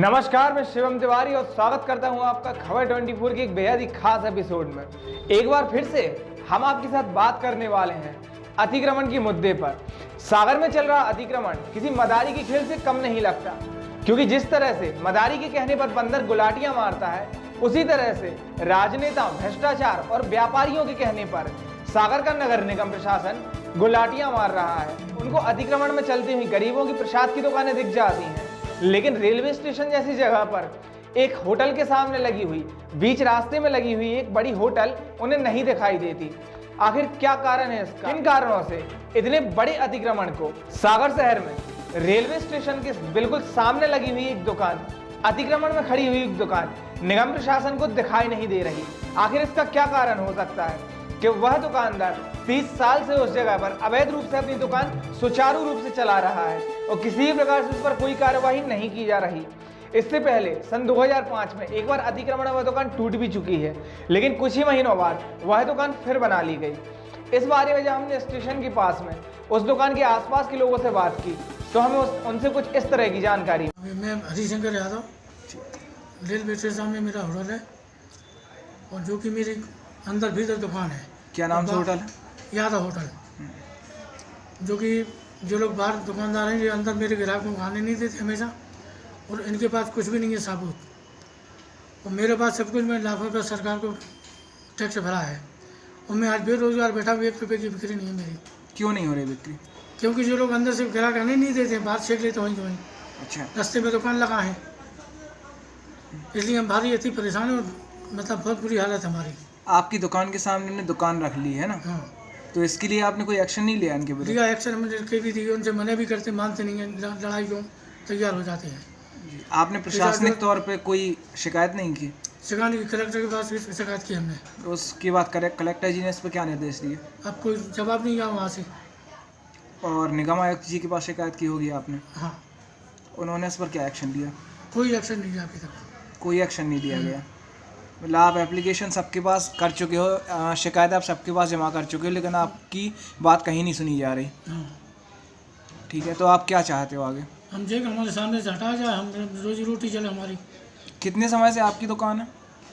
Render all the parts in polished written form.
नमस्कार, मैं शिवम तिवारी और स्वागत करता हूं आपका खबर 24 की एक बेहद ही खास एपिसोड में। एक बार फिर से हम आपके साथ बात करने वाले हैं अतिक्रमण के मुद्दे पर। सागर में चल रहा अतिक्रमण किसी मदारी के खेल से कम नहीं लगता, क्योंकि जिस तरह से मदारी के कहने पर बंदर गुलाटियां मारता है, उसी तरह से राजनेताओं, भ्रष्टाचार और व्यापारियों के कहने पर सागर का नगर निगम प्रशासन गुलाटियां मार रहा है। उनको अतिक्रमण में चलती हुई गरीबों की प्रसाद की दुकानें दिख जाती हैं, लेकिन रेलवे स्टेशन जैसी जगह पर एक होटल के सामने लगी हुई, बीच रास्ते में लगी हुई एक बड़ी होटल उन्हें नहीं दिखाई देती। आखिर क्या कारण है इसका? इन कारणों से इतने बड़े अतिक्रमण को सागर शहर में रेलवे स्टेशन के बिल्कुल सामने लगी हुई एक दुकान, अतिक्रमण में खड़ी हुई एक दुकान निगम प्रशासन को दिखाई नहीं दे रही। आखिर इसका क्या कारण हो सकता है कि वह दुकानदार 30 साल से उस जगह पर अवैध रूप से अपनी दुकान सुचारू रूप से चला रहा है और किसी भी प्रकार से उस पर कोई कार्रवाई नहीं की जा रही। इससे पहले सन 2005 में एक बार अतिक्रमण वह दुकान टूट भी चुकी है, लेकिन कुछ ही महीनों बाद वह दुकान फिर बना ली गई। इस बारे में जब हमने स्टेशन के पास में उस दुकान के आसपास के लोगों से बात की तो हमें उनसे कुछ इस तरह की जानकारी। मैं हरिशंकर यादव, रेलवे स्टेशन में मेरा होटल है और जो कि मेरे अंदर भीतर दुकान है। क्या नाम से होटल है? यादव होटल। जो कि जो लोग बाहर दुकानदार हैं, ये अंदर मेरे ग्राहक को खाने नहीं देते हमेशा, और इनके पास कुछ भी नहीं है साबुत, और मेरे पास सब कुछ। मैं लाखों रुपये सरकार को टैक्स भरा है और मैं आज बेरोजगार बैठा हूँ। 1 रुपये की बिक्री नहीं है मेरी। क्यों नहीं हो रही बिक्री? क्योंकि जो लोग अंदर से ग्राहक आने नहीं देते, बाहर छेक लेते वहीं वहीं। अच्छा। रास्ते में दुकान लगा है, इसलिए हम भारी अति परेशान हैं और मतलब बहुत बुरी हालत है हमारी। आपकी दुकान के सामने ने दुकान रख ली है ना? हाँ। तो इसके लिए आपने कोई एक्शन नहीं लिया इनके विरुद्ध? लिया एक्शन, हमने लड़के भी दिए, उनसे मना भी करते, मानते नहीं हैं, लड़ाई को तैयार हो जाते हैं। आपने प्रशासनिक तौर पे कोई शिकायत नहीं की? शिकायत कलेक्टर के पास भी शिकायत की हमने। तो उसके बाद कलेक्टर जी ने इस पर क्या निर्देश दिए? अब कोई जवाब नहीं आया वहाँ से। और निगम आयुक्त जी के पास शिकायत की होगी आपने? हाँ। उन्होंने इस पर क्या एक्शन लिया? कोई एक्शन नहीं लिया अभी तक। कोई एक्शन नहीं लिया गया। मतलब आप एप्लीकेशन सबके पास कर चुके हो, शिकायत आप सबके पास जमा कर चुके हो, लेकिन आपकी बात कहीं नहीं सुनी जा रही। हाँ। ठीक है, तो आप क्या चाहते हो आगे? हम देख हमारे सामने से हटा जाए, हम रोजी रोटी चले हमारी। कितने समय से आपकी दुकान है?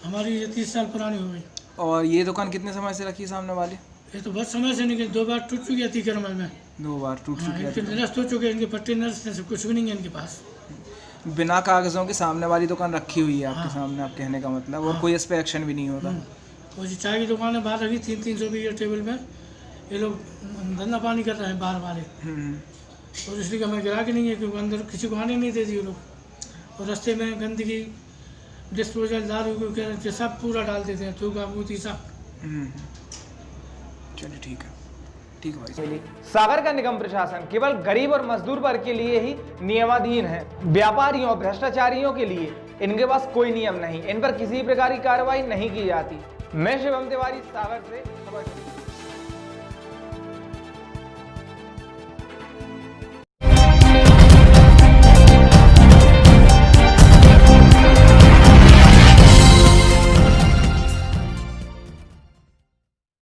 हमारी ये 30 साल पुरानी हो गई। और ये दुकान कितने समय से रखी है सामने वाली? ये तो बहुत समय से निकली, 2 बार टूट चुकी है अतिक्रमण में। 2 बार टूट चुकी है। इनके निरस्त हो चुके हैं, इनके पट्टे निरस्त हैं, सब कुछ भी नहीं है इनके पास। बिना कागजों के सामने वाली दुकान रखी हुई है आपके हाँ। सामने, आप कहने का मतलब, और कोई इस पे एक्शन भी नहीं होता। और जो चाय की दुकान है बाहर रखी, 300 की टेबल में ये लोग धंधा पानी कर रहे हैं बाहर वाले। और इसलिए हमें गिरा के नहीं है, क्योंकि अंदर किसी को आने नहीं देती ये लोग। और रास्ते में गंदगी, डिस्पोजल, दारू के सब पूरा डाल देते हैं, थूका मूती सब। चलिए ठीक है, ठीक है भाई। सागर का निगम प्रशासन केवल गरीब और मजदूर वर्ग के लिए ही नियमाधीन है। व्यापारियों और भ्रष्टाचारियों के लिए इनके पास कोई नियम नहीं, इन पर किसी प्रकार की कार्रवाई नहीं की जाती। मैं शिवम तिवारी, सागर से खबर।